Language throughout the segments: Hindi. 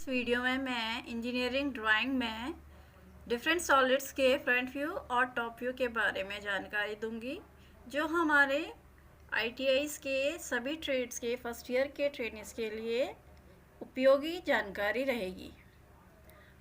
इस वीडियो में मैं इंजीनियरिंग ड्राइंग में डिफरेंट सॉलिड्स के फ्रंट व्यू और टॉप व्यू के बारे में जानकारी दूंगी, जो हमारे ITIs के सभी ट्रेड्स के फर्स्ट ईयर के ट्रेनिंग्स के लिए उपयोगी जानकारी रहेगी।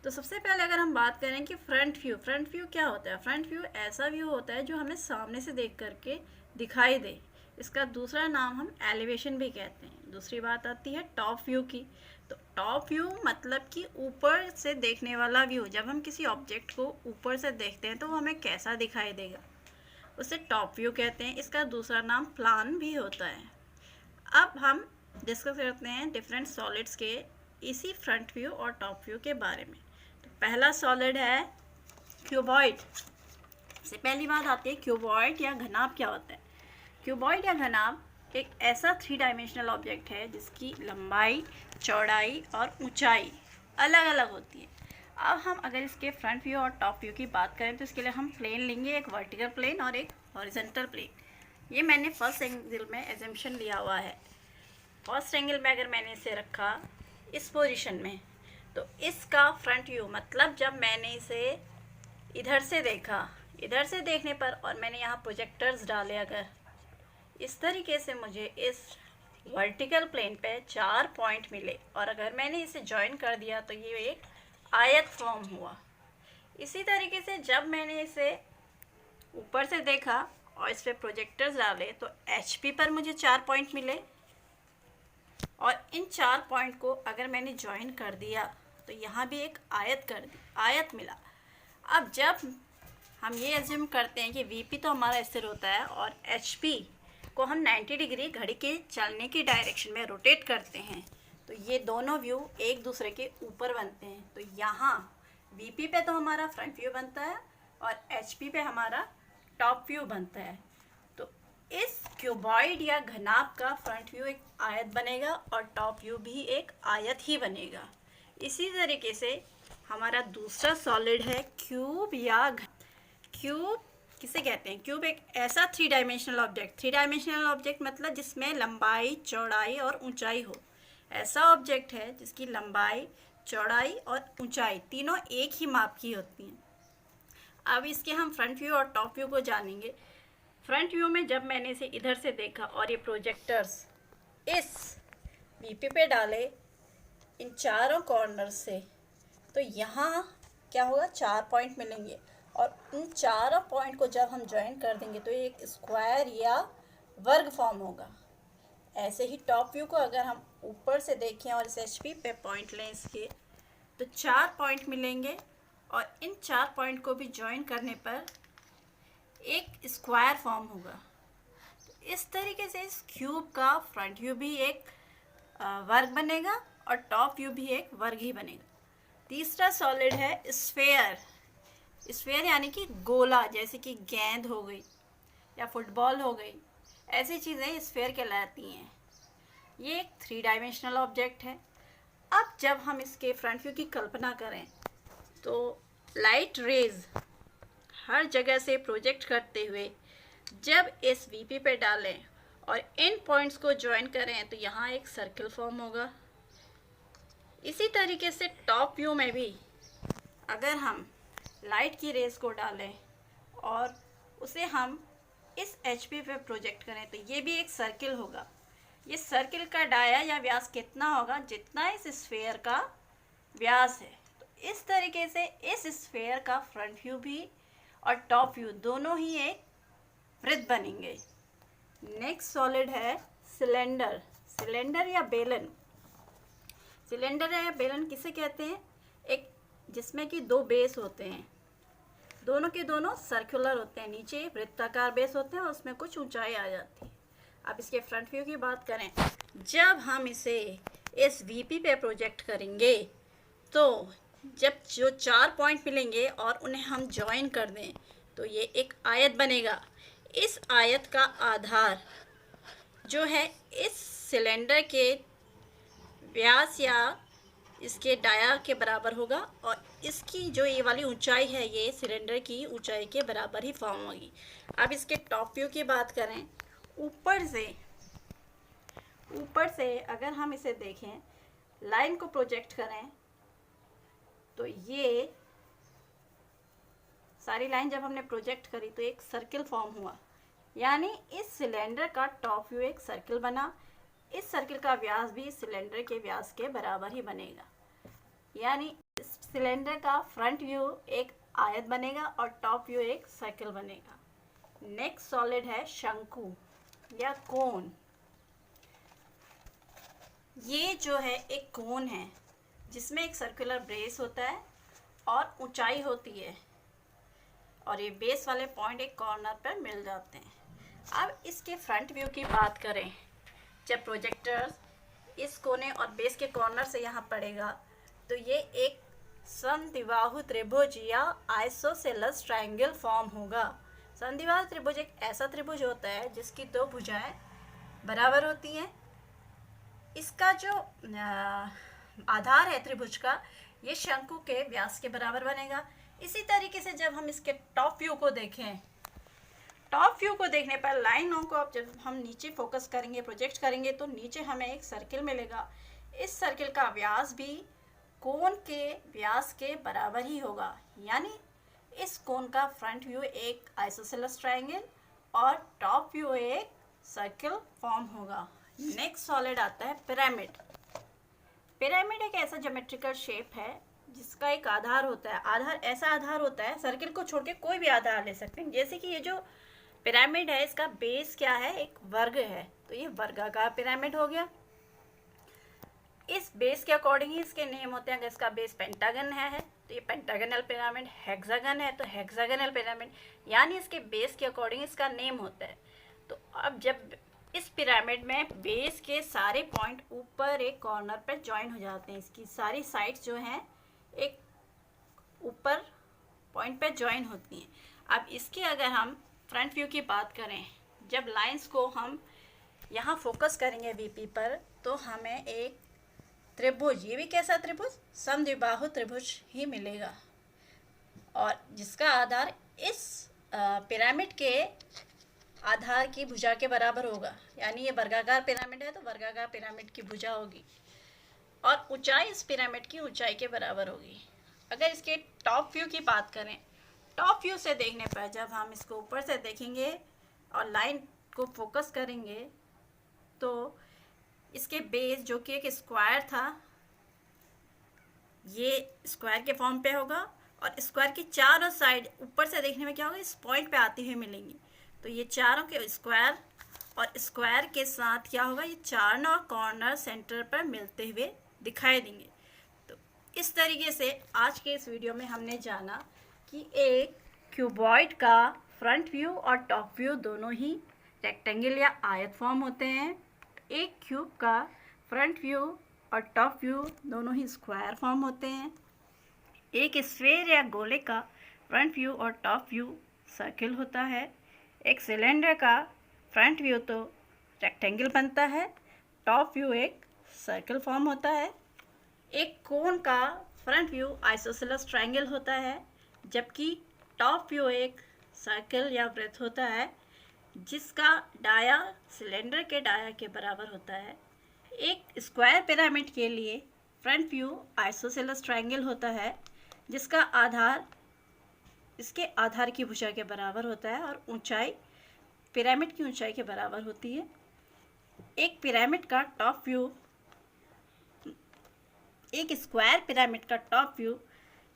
तो सबसे पहले अगर हम बात करें कि फ्रंट व्यू क्या होता है। फ्रंट व्यू ऐसा व्यू होता है जो हमें सामने से देख करके दिखाई दे। इसका दूसरा नाम हम एलिवेशन भी कहते हैं। दूसरी बात आती है टॉप व्यू की। तो टॉप व्यू मतलब कि ऊपर से देखने वाला व्यू। जब हम किसी ऑब्जेक्ट को ऊपर से देखते हैं तो वो हमें कैसा दिखाई देगा, उसे टॉप व्यू कहते हैं। इसका दूसरा नाम प्लान भी होता है। अब हम डिस्कस करते हैं डिफरेंट सॉलिड्स के इसी फ्रंट व्यू और टॉप व्यू के बारे में। तो पहला सॉलिड है क्यूबॉइड। सबसे पहली बात आती है क्यूबॉइड या घनाभ क्या होता है। क्यूबॉइड या घनाभ एक ऐसा 3 डायमेंशनल ऑब्जेक्ट है जिसकी लंबाई, चौड़ाई और ऊंचाई अलग अलग होती है। अब हम अगर इसके फ्रंट व्यू और टॉप व्यू की बात करें तो इसके लिए हम प्लेन लेंगे, एक वर्टिकल प्लेन और एक हॉरिजॉन्टल प्लेन। ये मैंने फर्स्ट एंगल में एजम्पशन लिया हुआ है। फर्स्ट एंगल में अगर मैंने इसे रखा इस पोजीशन में, तो इसका फ्रंट व्यू मतलब जब मैंने इसे इधर से देखा, इधर से देखने पर और मैंने यहाँ प्रोजेक्टर्स डाले, अगर इस तरीके से मुझे इस वर्टिकल प्लेन पे 4 पॉइंट मिले और अगर मैंने इसे ज्वाइन कर दिया तो ये एक आयत फॉर्म हुआ। इसी तरीके से जब मैंने इसे ऊपर से देखा और इस पे प्रोजेक्टर्स डाले तो HP पर मुझे 4 पॉइंट मिले और इन 4 पॉइंट को अगर मैंने ज्वाइन कर दिया तो यहाँ भी एक आयत मिला। अब जब हम ये एज्यूम करते हैं कि VP तो हमारा स्थिर होता है और HP को हम 90 डिग्री घड़ी के चलने की डायरेक्शन में रोटेट करते हैं, तो ये दोनों व्यू एक दूसरे के ऊपर बनते हैं। तो यहाँ VP पे तो हमारा फ्रंट व्यू बनता है और HP पे हमारा टॉप व्यू बनता है। तो इस क्यूबॉइड या घनाभ का फ्रंट व्यू एक आयत बनेगा और टॉप व्यू भी एक आयत ही बनेगा। इसी तरीके से हमारा दूसरा सॉलिड है क्यूब या क्यूब किसे कहते हैं। क्यूब एक ऐसा 3 डायमेंशनल ऑब्जेक्ट, 3 डायमेंशनल ऑब्जेक्ट मतलब जिसमें लंबाई, चौड़ाई और ऊंचाई हो। ऐसा ऑब्जेक्ट है जिसकी लंबाई, चौड़ाई और ऊंचाई तीनों एक ही माप की होती हैं। अब इसके हम फ्रंट व्यू और टॉप व्यू को जानेंगे। फ्रंट व्यू में जब मैंने इसे इधर से देखा और ये प्रोजेक्टर्स इस VP पे डाले इन चारों कॉर्नर से, तो यहाँ क्या होगा, 4 पॉइंट मिलेंगे और इन चारों पॉइंट को जब हम ज्वाइन कर देंगे तो ये एक स्क्वायर या वर्ग फॉर्म होगा। ऐसे ही टॉप व्यू को अगर हम ऊपर से देखें और इस HP पे पॉइंट लें इसके, तो 4 पॉइंट मिलेंगे और इन 4 पॉइंट को भी ज्वाइन करने पर एक स्क्वायर फॉर्म होगा। तो इस तरीके से इस क्यूब का फ्रंट व्यू भी एक वर्ग बनेगा और टॉप व्यू भी एक वर्ग ही बनेगा। तीसरा सॉलिड है स्फेयर। स्फेयर यानी कि गोला, जैसे कि गेंद हो गई या फुटबॉल हो गई, ऐसी चीज़ें स्फेयर कहलाती हैं। ये एक 3 डायमेंशनल ऑब्जेक्ट है। अब जब हम इसके फ्रंट व्यू की कल्पना करें तो लाइट रेज हर जगह से प्रोजेक्ट करते हुए जब इस VP पे डालें और इन पॉइंट्स को ज्वाइन करें तो यहाँ एक सर्कल फॉर्म होगा। इसी तरीके से टॉप व्यू में भी अगर हम लाइट की रेस को डालें और उसे हम इस HP पे प्रोजेक्ट करें तो ये भी एक सर्किल होगा। ये सर्किल का डाया या व्यास कितना होगा, जितना इस स्फेयर का व्यास है। तो इस तरीके से इस स्फेयर का फ्रंट व्यू भी और टॉप व्यू दोनों ही एक वृत्त बनेंगे। नेक्स्ट सॉलिड है सिलेंडर। सिलेंडर या बेलन। सिलेंडर या बेलन किसे कहते हैं, एक जिसमें कि 2 बेस होते हैं, दोनों के दोनों सर्कुलर होते हैं, नीचे वृत्ताकार बेस होते हैं और उसमें कुछ ऊंचाई आ जाती है। अब इसके फ्रंट व्यू की बात करें, जब हम इसे इस VP पे प्रोजेक्ट करेंगे तो जब जो 4 पॉइंट मिलेंगे और उन्हें हम ज्वाइन कर दें तो ये एक आयत बनेगा। इस आयत का आधार जो है इस सिलेंडर के व्यास या इसके डाया के बराबर होगा और इसकी जो ये वाली ऊंचाई है ये सिलेंडर की ऊंचाई के बराबर ही फॉर्म होगी। अब इसके टॉप व्यू की बात करें, ऊपर से अगर हम इसे देखें, लाइन को प्रोजेक्ट करें तो ये सारी लाइन जब हमने प्रोजेक्ट करी तो एक सर्किल फॉर्म हुआ, यानी इस सिलेंडर का टॉप व्यू एक सर्किल बना। इस सर्किल का व्यास भी सिलेंडर के व्यास के बराबर ही बनेगा, यानी इस सिलेंडर का फ्रंट व्यू एक आयत बनेगा और टॉप व्यू एक सर्किल बनेगा। नेक्स्ट सॉलिड है शंकु या कोन। ये जो है एक कोन है जिसमें एक सर्कुलर बेस होता है और ऊंचाई होती है, और ये बेस वाले पॉइंट एक कॉर्नर पर मिल जाते हैं। अब इसके फ्रंट व्यू की बात करें, जब प्रोजेक्टर इस कोने और बेस के कॉर्नर से यहाँ पड़ेगा तो ये एक समद्विबाहु त्रिभुज या आइसोसेलेस ट्रायंगल फॉर्म होगा। समद्विबाहु त्रिभुज एक ऐसा त्रिभुज होता है जिसकी दो भुजाएं बराबर होती हैं। इसका जो आधार है त्रिभुज का, ये शंकु के व्यास के बराबर बनेगा। इसी तरीके से जब हम इसके टॉप व्यू को देखें, टॉप व्यू को देखने पर लाइनों को अब जब हम नीचे फोकस करेंगे, प्रोजेक्ट करेंगे, तो नीचे हमें एक सर्किल मिलेगा। इस सर्किल का व्यास भी कोन के व्यास के बराबर ही होगा, यानी इस कोन का फ्रंट व्यू एक आइसोसेलेस ट्रायंगल और टॉप व्यू एक सर्किल फॉर्म होगा। नेक्स्ट सॉलिड आता है पिरामिड। पिरामिड एक ऐसा ज्योमेट्रिकल शेप है जिसका एक आधार होता है। आधार ऐसा आधार होता है, सर्किल को छोड़ के कोई भी आधार ले सकते हैं। जैसे कि ये जो पिरामिड है, इसका बेस क्या है, एक वर्ग है, तो ये वर्गाकार पिरामिड हो गया। इस बेस के अकॉर्डिंग ही इसके नेम होते हैं। अगर इसका बेस पेंटागन है तो ये पेंटागनल पिरामिड, हेक्सागन है तो हेक्सागनल पिरामिड, यानी इसके बेस के अकॉर्डिंग इसका नेम होता है। तो अब जब इस पिरामिड में बेस के सारे पॉइंट ऊपर एक कॉर्नर पर ज्वाइन हो जाते हैं, इसकी सारी साइड्स जो हैं एक ऊपर पॉइंट पे ज्वाइन होती हैं। अब इसके अगर हम फ्रंट व्यू की बात करें, जब लाइंस को हम यहाँ फोकस करेंगे वीपी पर, तो हमें एक त्रिभुज, ये भी कैसा त्रिभुज, समद्विबाहु त्रिभुज ही मिलेगा, और जिसका आधार इस पिरामिड के आधार की भुजा के बराबर होगा। यानी ये वर्गाकार पिरामिड है तो वर्गाकार पिरामिड की भुजा होगी, और ऊंचाई इस पिरामिड की ऊंचाई के बराबर होगी। अगर इसके टॉप व्यू की बात करें, टॉप व्यू से देखने पर जब हम इसको ऊपर से देखेंगे और लाइन को फोकस करेंगे तो इसके बेस जो कि एक स्क्वायर था, ये स्क्वायर के फॉर्म पे होगा, और स्क्वायर की चारों साइड ऊपर से देखने में क्या होगा, इस पॉइंट पे आती हुई मिलेंगी। तो ये चारों के स्क्वायर और स्क्वायर के साथ क्या होगा, ये चारों कॉर्नर सेंटर पर मिलते हुए दिखाई देंगे। तो इस तरीके से आज के इस वीडियो में हमने जाना कि एक क्यूबॉइड का फ्रंट व्यू और टॉप व्यू दोनों ही रेक्टेंगल या आयत फॉर्म होते हैं। एक क्यूब का फ्रंट व्यू और टॉप व्यू दोनों ही स्क्वायर फॉर्म होते हैं। एक स्फेयर या गोले का फ्रंट व्यू और टॉप व्यू सर्किल होता है। एक सिलेंडर का फ्रंट व्यू तो रेक्टेंगल बनता है, टॉप व्यू एक सर्कल फॉर्म होता है। एक कोन का फ्रंट व्यू आइसोसेलेस ट्रायंगल होता है, जबकि टॉप व्यू एक सर्कल या वृत्त होता है जिसका डाया सिलेंडर के डाया के बराबर होता है। एक स्क्वायर पिरामिड के लिए फ्रंट व्यू आइसोसेलेस ट्रायंगल होता है जिसका आधार इसके आधार की भुजा के बराबर होता है और ऊंचाई पिरामिड की ऊंचाई के बराबर होती है। एक पिरामिड का टॉप व्यू, एक स्क्वायर पिरामिड का टॉप व्यू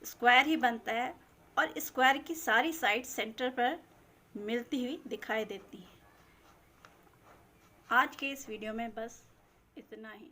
स्क्वायर ही बनता है और स्क्वायर की सारी साइड सेंटर पर मिलती हुई दिखाई देती है। आज के इस वीडियो में बस इतना ही।